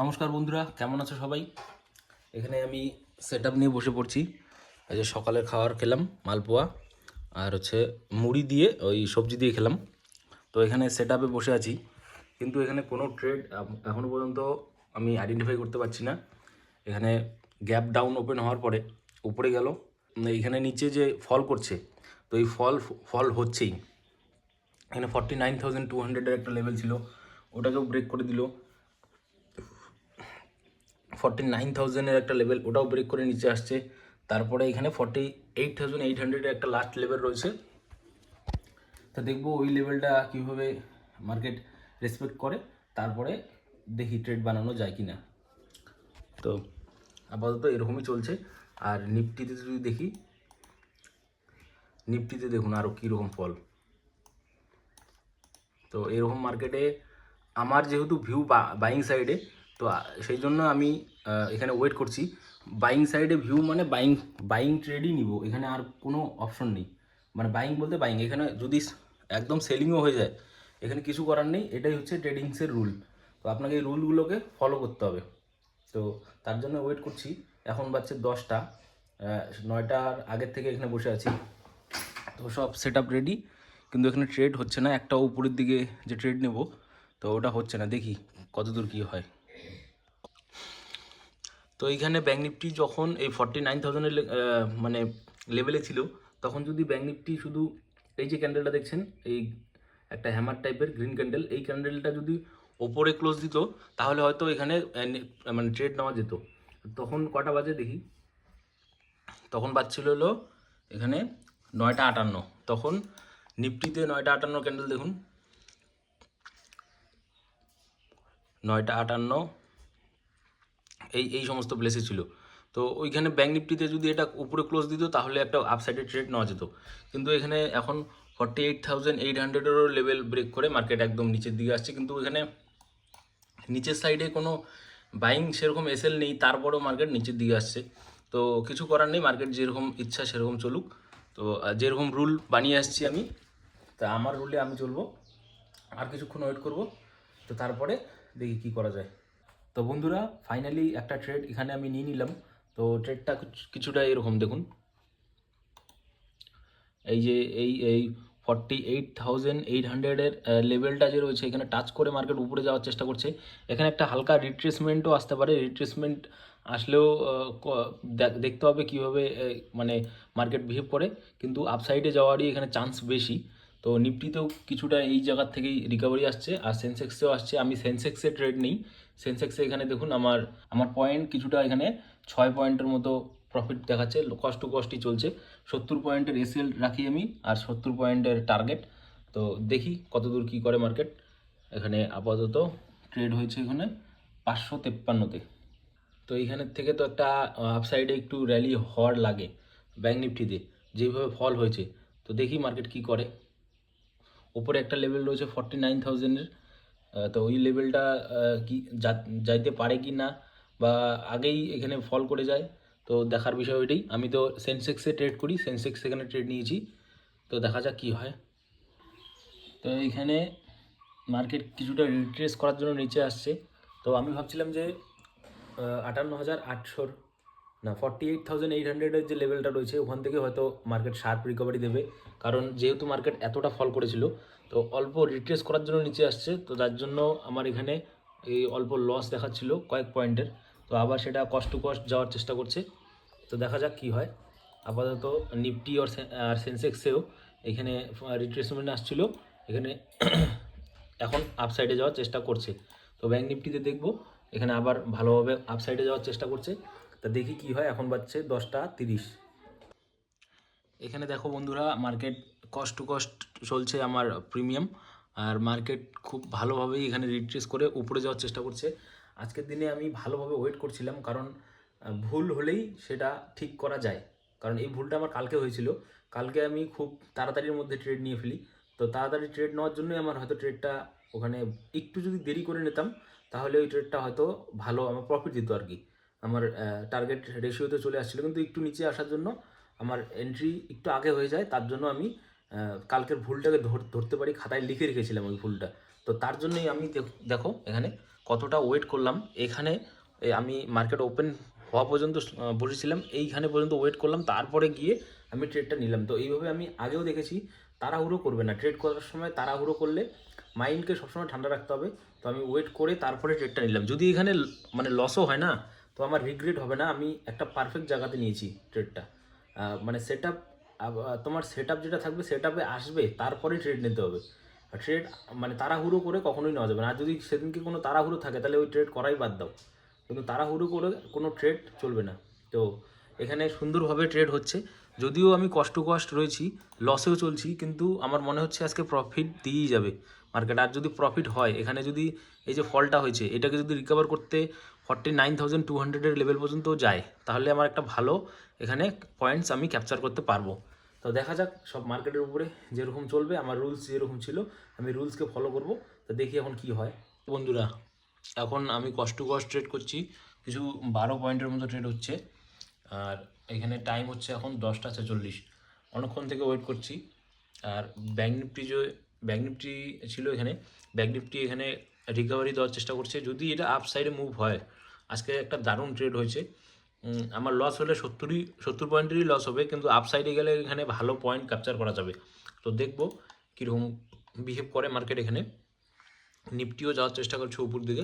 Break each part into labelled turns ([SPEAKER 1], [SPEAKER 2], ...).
[SPEAKER 1] নমস্কার বন্ধুরা, কেমন আছো সবাই? এখানে আমি সেট আপ নিয়ে বসে পড়ছি। এই যে সকালের খাবার খেলাম মালপোয়া, আর হচ্ছে মুড়ি দিয়ে ওই সবজি দিয়ে খেলাম। তো এখানে সেট আপে বসে আছি, কিন্তু এখানে কোনো ট্রেড এখনও পর্যন্ত আমি আইডেন্টিফাই করতে পারছি না। এখানে গ্যাপ ডাউন ওপেন হওয়ার পরে উপরে গেল, এইখানে নিচে যে ফল করছে, তো এই ফল হচ্ছেই। এখানে 49,200-এর একটা লেভেল ছিল, ওটাকেও ব্রেক করে দিল। 49,000-এর একটা লেভেল, ওটাও ব্রেক করে নিচে আসছে। তারপরে এখানে 48,800-এর একটা লাস্ট লেভেল রয়েছে। তো দেখবো ওই লেভেলটা কীভাবে মার্কেট রেসপেক্ট করে, তারপরে দেখি ট্রেড বানানো যায় কি না। তো আপাতত এরকমই চলছে। আর নিফটিতে যদি দেখি, নিফটিতে দেখুন আরও কীরকম ফল। তো এরকম মার্কেটে আমার যেহেতু ভিউ বাইং সাইডে, তো সেই জন্য আমি এখানে ওয়েট করছি। বাইং সাইডে ভিউ মানে বাইং ট্রেডই নিব, এখানে আর কোনো অপশন নেই। মানে বাইং বলতে বাইং, এখানে যদি একদম সেলিংও হয়ে যায় এখানে কিছু করার নেই, এটাই হচ্ছে ট্রেডিংসের রুল। তো আপনাকে এই রুলগুলোকে ফলো করতে হবে। তো তার জন্য ওয়েট করছি। এখন বাজছে 10টা, 9টার আগের থেকে এখানে বসে আছি। তো সব সেট আপ রেডি, কিন্তু এখানে ট্রেড হচ্ছে না। একটা উপরের দিকে যে ট্রেড নেব, তো ওটা হচ্ছে না, দেখি কতদূর কী হয়। তো এইখানে ব্যাঙ্ক নিফটি যখন এই 49,000-এর মানে লেভেলে ছিল, তখন যদি ব্যাঙ্ক নিফটি শুধু এই যে ক্যান্ডেলটা দেখছেন, এই একটা হ্যামার টাইপের গ্রিন ক্যান্ডেল, এই ক্যান্ডেলটা যদি ওপরে ক্লোজ দিত, তাহলে হয়তো এখানে মানে ট্রেড নেওয়া যেত। তখন কটা বাজে দেখি, তখন বাজছিল হলো এখানে 9টা 58। তখন নিফটিতে 9টা 58 ক্যান্ডেল দেখুন, 9টা 58 এই সমস্ত প্লেসে ছিল। তো ওইখানে ব্যাঙ্ক নিফটিতে যদি এটা উপরে ক্লোজ দিত, তাহলে একটা আপসাইডে ট্রেড নেওয়া যেত। কিন্তু এখানে এখন 48,800-এরও লেভেল ব্রেক করে মার্কেট একদম নিচের দিকে আসছে। কিন্তু এখানে নিচের সাইডে কোনো বাইং সেরকম এসএল নেই, তারপরেও মার্কেট নিচের দিকে আসছে। তো কিছু করার নেই, মার্কেট যেরকম ইচ্ছা সেরকম চলুক। তো যেরকম রুল বানিয়ে আসছি আমি, তা আমার রুলে আমি চলবো। আর কিছুক্ষণ ওয়েট করব, তো তারপরে দেখি কি করা যায়। তো বন্ধুরা, ফাইনালি একটা ট্রেড এখানে আমি নিয়ে নিলাম। তো ট্রেডটা কিছুটা এরকম দেখুন, এই যে এই 48,800-এর লেভেলটা যে রয়েছে, এখানে টাচ করে মার্কেট উপরে যাওয়ার চেষ্টা করছে। এখানে একটা হালকা রিট্রেসমেন্টও আসতে পারে। রিট্রেসমেন্ট আসলেও দেখতে হবে কীভাবে মানে মার্কেট বিহেভ করে, কিন্তু আপসাইডে যাওয়ারই এখানে চান্স বেশি। তো নিফটিতেও কিছুটা এই জায়গার থেকেই রিকভারি আসছে, আর সেন্সেক্সেও আসছে। আমি সেন্সেক্সে ট্রেড নেই। সেন্সেক্সে এখানে দেখুন আমার পয়েন্ট কিছুটা এখানে 6 পয়েন্টের মতো প্রফিট দেখাচ্ছে, কষ্ট টু কস্টই চলছে। 70 পয়েন্টের এসএল রাখি আমি, আর 70 পয়েন্টের টার্গেট। তো দেখি কতদূর কী করে মার্কেট। এখানে আপাতত ট্রেড হয়েছে এখানে 553-তে। তো এইখানের থেকে তো একটা আপসাইডে একটু র্যালি হওয়ার লাগে ব্যাঙ্ক নিফটিতে, যেভাবে ফল হয়েছে। তো দেখি মার্কেট কি করে। ওপরে একটা লেভেল রয়েছে 49,000-এর, তো ওই লেভেলটা কি যাইতে পারে কি না, বা আগেই এখানে ফল করে যায়, তো দেখার বিষয় ওইটাই। আমি তো সেন্সেক্সে ট্রেড করি, সেন্সেক্স এখানে ট্রেড নিয়েছি। তো দেখা যাক কী হয়। তো এইখানে মার্কেট কিছুটা রিট্রেস করার জন্য নিচে আসছে। তো আমি ভাবছিলাম যে 58,800 না, 48,800-এর যে লেভেলটা রয়েছে, ওখান থেকে হয়তো মার্কেট শার্প রিকভারি দেবে। কারণ যেহেতু মার্কেট এতটা ফল করেছিল, তো অল্প রিট্রেস করার জন্য নিচে আসছে। তো যার জন্য আমার এখানে এই অল্প লস দেখাচ্ছিল কয়েক পয়েন্টের। তো আবার সেটা কষ্ট টু কস্ট যাওয়ার চেষ্টা করছে। তো দেখা যাক কী হয়। আপাতত নিফটি আর সেন্সেক্সেও এখানে রিট্রেসমেন্ট আসছিল, এখানে এখন আপসাইডে যাওয়ার চেষ্টা করছে। তো ব্যাঙ্ক নিফটিতে দেখব এখানে আবার ভালোভাবে আপসাইডে যাওয়ার চেষ্টা করছে। তা দেখি কি হয়। এখন বাজছে 10টা 30। এখানে দেখো বন্ধুরা, মার্কেট কস্ট টু কস্ট চলছে আমার প্রিমিয়াম, আর মার্কেট খুব ভালোভাবেই এখানে রিট্রেস করে উপরে যাওয়ার চেষ্টা করছে। আজকের দিনে আমি ভালোভাবে ওয়েট করছিলাম, কারণ ভুল হলেই সেটা ঠিক করা যায়। কারণ এই ভুলটা আমার কালকে হয়েছিল। কালকে আমি খুব তাড়াতাড়ির মধ্যে ট্রেড নিয়ে ফেলি। তো তাড়াতাড়ি ট্রেড নেওয়ার জন্যই আমার হয়তো ট্রেডটা ওখানে একটু যদি দেরি করে নিতাম, তাহলে ওই ট্রেডটা হয়তো ভালো আমার প্রফিট দিত আর কি। আমার টার্গেট রেশিওতে চলে আসছিলো, কিন্তু একটু নিচে আসার জন্য আমার এন্ট্রি একটু আগে হয়ে যায়। তার জন্য আমি কালকের ভুলটাকে ধরতে পারি, খাতায় লিখে রেখেছিলাম ওই ভুলটা। তো তার জন্যই আমি দেখো এখানে কতটা ওয়েট করলাম এখানে। আমি মার্কেট ওপেন হওয়া পর্যন্ত বসেছিলাম, এইখানে পর্যন্ত ওয়েট করলাম, তারপরে গিয়ে আমি ট্রেডটা নিলাম। তো এইভাবে আমি আগেও দেখেছি, তাড়াহুড়ো করবে না ট্রেড করার সময়। তাড়াহুড়ো করলে মাইন্ডকে সবসময় ঠান্ডা রাখতে হবে। তো আমি ওয়েট করে তারপরে ট্রেডটা নিলাম। যদি এখানে মানে লসও হয় না, তো আমার রিগ্রেট হবে না। আমি একটা পারফেক্ট জায়গাতে নিয়েছি ট্রেডটা। মানে সেট আপ, তোমার সেট আপ যেটা থাকবে সেট আপে আসবে, তারপরে ট্রেড নিতে হবে। ট্রেড মানে তাড়াহুড়ো করে কখনোই নেওয়া যাবে না। আর যদি সেদিনকে কোনো তাড়াহুড়ো থাকে তাহলে ওই ট্রেড করাই বাদ দাও, কিন্তু তাড়াহুড়ো করে কোনো ট্রেড চলবে না। তো এখানে সুন্দরভাবে ট্রেড হচ্ছে, যদিও আমি কষ্ট রয়েছি, লসেও চলছি, কিন্তু আমার মনে হচ্ছে আজকে প্রফিট দিয়েই যাবে মার্কেট। আর যদি প্রফিট হয়, এখানে যদি এই যে ফলটা হয়েছে এটাকে যদি রিকভার করতে 49,200-এর লেভেল পর্যন্ত যায়, তাহলে আমার একটা ভালো এখানে পয়েন্টস আমি ক্যাপচার করতে পারবো। তো দেখা যাক, সব মার্কেটের উপরে যেরকম চলবে, আমার রুলস যেরকম ছিল আমি রুলসকে ফলো করব। তো দেখি এখন কি হয়। বন্ধুরা, এখন আমি কষ্ট ট্রেড করছি, কিছু 12 পয়েন্টের মতো ট্রেড হচ্ছে। আর এখানে টাইম হচ্ছে এখন 10টা 46। অনেকক্ষণ থেকে ওয়েট করছি। আর ব্যাঙ্ক নিফটি ছিল এখানে, ব্যাঙ্ক নিফটি এখানে রিকভারি দেওয়ার চেষ্টা করছে। যদি এটা আপ সাইডে মুভ হয়, আজকে একটা দারুণ ট্রেড হয়েছে। আমার লস হলে 70 পয়েন্টেরই লস হবে, কিন্তু আপ সাইডে গেলে এখানে ভালো পয়েন্ট ক্যাপচার করা যাবে। তো দেখবো কীরকম বিহেভ করে মার্কেট। এখানে নিফটিও যাওয়ার চেষ্টা করছে উপর দিকে,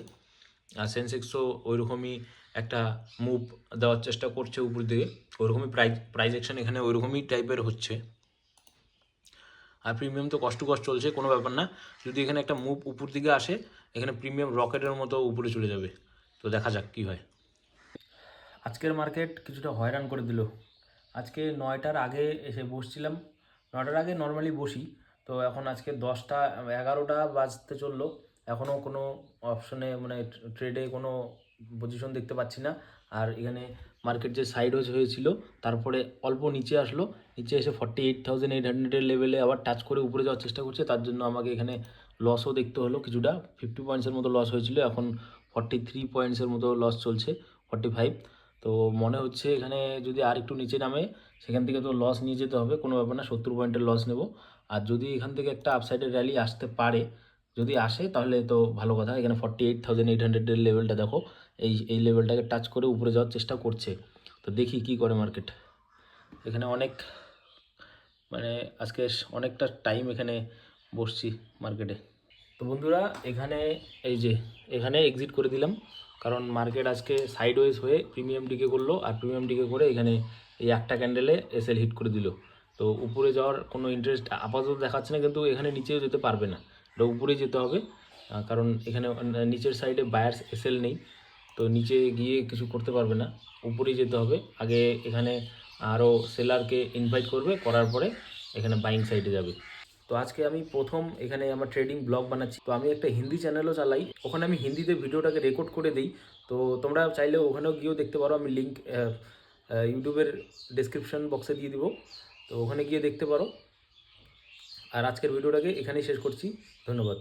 [SPEAKER 1] আর সেন্সেক্সও ওইরকমই একটা মুভ দেওয়ার চেষ্টা করছে উপর দিকে। ওইরকমই প্রাইজ অ্যাকশন এখানে ওইরকমই টাইপের হচ্ছে। আর প্রিমিয়াম তো কষ্ট চলছে, কোনো ব্যাপার না। যদি এখানে একটা মুভ উপর দিকে আসে, এখানে প্রিমিয়াম রকেটের মতো উপরে চলে যাবে। তো দেখা যাক কী হয়। আজকের মার্কেট কিছুটা হয়রান করে দিল। আজকে 9টার আগে এসে বসছিলাম, 9টার আগে নর্মালি বসি। তো এখন আজকে 10টা 11টা বাজতে চললো, এখনও কোনো অপশনে মানে ট্রেডে কোনো পজিশন দেখতে পাচ্ছি না। আর এখানে মার্কেট যে সাইড হয়েছিল, তারপরে অল্প নিচে আসলো, নিচে এসে 48,800-এর লেভেলে আবার টাচ করে উপরে যাওয়ার চেষ্টা করছে। তার জন্য আমাকে এখানে লসও দেখতে হলো কিছুটা, 50 পয়েন্টসের মতো লস হয়েছিল, এখন 43 পয়েন্টসের মতো লস চলছে, 45। তো মনে হচ্ছে এখানে যদি আর একটু নিচে নামে, সেখান থেকে তো লস নিয়ে যেতে হবে, কোনো ব্যাপার না, 70 পয়েন্টের লস নেব। আর যদি এখান থেকে একটা আপসাইডের র্যালি আসতে পারে, যদি আসে তাহলে তো ভালো কথা। এখানে 48,800-এর লেভেলটা দেখো, এই লেভেলটাকে টাচ করে উপরে যাওয়ার চেষ্টা করছে। তো দেখি কি করে মার্কেট। এখানে অনেক মানে আজকে অনেকটা টাইম এখানে বসছি মার্কেটে। তো বন্ধুরা, এখানে এই যে এখানে এক্সিট করে দিলাম, কারণ মার্কেট আজকে সাইডওয়েজ হয়ে প্রিমিয়াম ডিকে করলো, আর প্রিমিয়াম ডিকে করে এখানে এই একটা ক্যান্ডেলে এসএল হিট করে দিল। তো উপরে যাওয়ার কোনো ইন্টারেস্ট আপাতত দেখাচ্ছে না, কিন্তু এখানে নিচেও যেতে পারবে না, এটা উপরেই যেতে হবে। কারণ এখানে নিচের সাইডে বায়ার্স এসএল নেই, তো নিচে গিয়ে কিছু করতে পারবে না, উপরেই যেতে হবে। আগে এখানে আরও সেলারকে ইনভাইট করবে, করার পরে এখানে বাইং সাইডে যাবে। তো আজকে আমি প্রথম এখানে আমার ট্রেডিং ব্লগ বানাচ্ছি। তো আমি একটা হিন্দি চ্যানেলও চালাই, ওখানে আমি হিন্দিতে ভিডিওটাকে রেকর্ড করে দিই। তো তোমরা চাইলে ওখানেও গিয়েও দেখতে পারো, আমি লিঙ্ক ইউটিউবের ডেসক্রিপশন বক্সে দিয়ে দিব, তো ওখানে গিয়ে দেখতে পারো। আর আজকের ভিডিওটাকে এখানেই শেষ করছি, ধন্যবাদ।